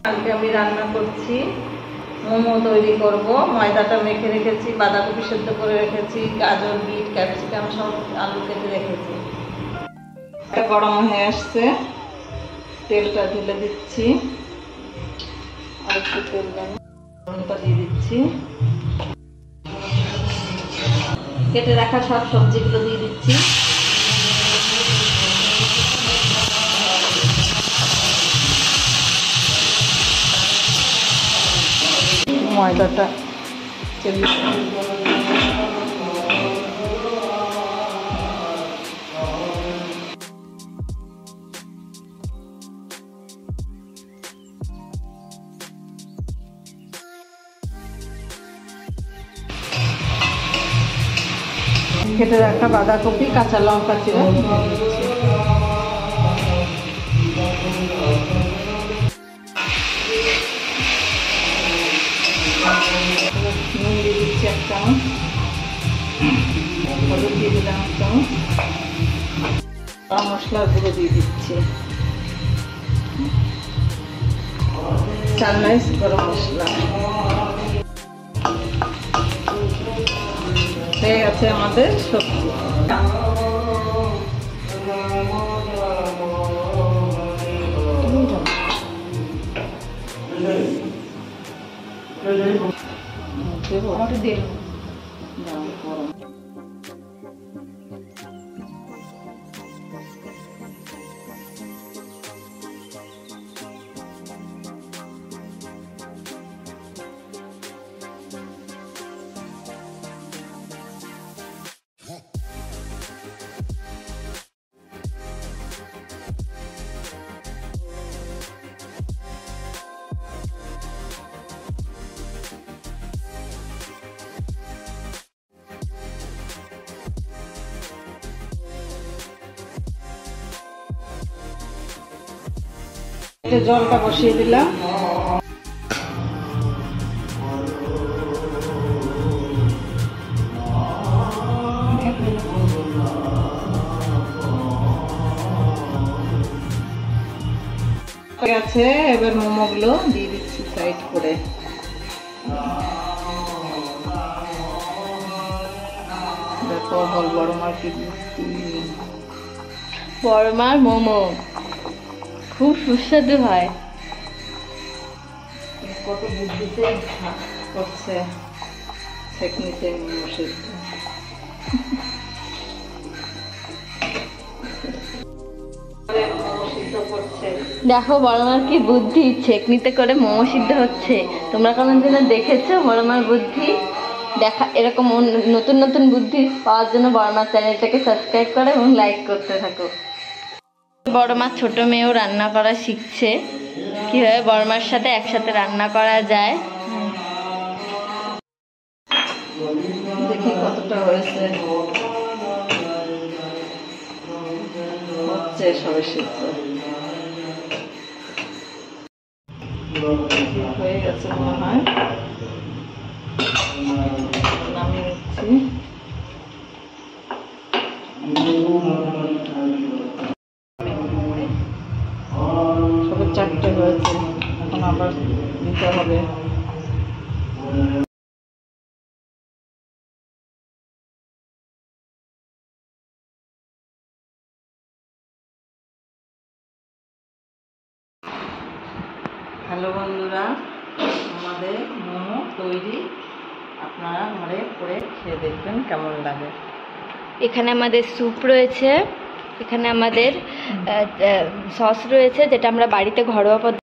আজকে আমি রান্না করছি, মোমো তৈরি করব। ময়দাটা মেখে রেখেছি, বাঁধাকপি সেদ্ধ করে রেখেছি, গাজর, বিট, ক্যাপসিকাম সব আলু কেটে রেখেছি। এটা গরম হয়ে আসছে, তেলটা ঢেলে দিচ্ছি। আর একটু তেল দিয়ে দিচ্ছি। কেটে রাখা সব সবজিগুলো দিয়ে দিচ্ছি। ময়দাটা কেটে রাখা বাঁধাকপি, কাঁচা লঙ্কা চিরা নুন দিয়ে দিচ্ছি 1 চামচ, হলুদ দিয়ে দিলাম 1 চামচ, গরম মশলার গুঁড়ো দিয়ে দিচ্ছি, চারনাইস গরম মশলা। হয়ে গেছে আমাদের সবজি। জলটা বসিয়ে দিলাম। আছে, এবার মোমোগুলো দিয়ে দিচ্ছি সাইড করে। দেখো বড় মার কি বড় মার মোমো খুব সুস্বাদু হয়। কত বুদ্ধিতে করছে, ছেঁকনিতে মোমো সেদ্ধ। দেখো বড় মার কি বুদ্ধি, ছেঁকনিতে করে মোমো সিদ্ধ হচ্ছে। তোমরা কোনোদিন দেখেছো বড় মার বুদ্ধি? দেখা এরকম নতুন নতুন বুদ্ধি পাওয়ার জন্য বড় মার চ্যানেলটাকে সাবস্ক্রাইব করো এবং লাইক করতে থাকো। বড় মার ছোট মেয়েও রান্না করা শিখছে, কিভাবে বড় মার সাথে একসাথে রান্না করা যায়। দেখি কতটা হয়েছে, হচ্ছে সবে সিদ্ধ হয়ে গেছে মনে হয়। নামিয়ে নিচ্ছি। সবে 4টে হয়েছে, এখন আবার দিতে হবে। হ্যালো বন্ধুরা, আমাদের মোমো তৈরি। আপনারা ঘরে করে খেয়ে দেখবেন কেমন লাগে। এখানে আমাদের স্যুপ রয়েছে, এখানে আমাদের সস রয়েছে, যেটা আমরা বাড়িতে ঘরোয়া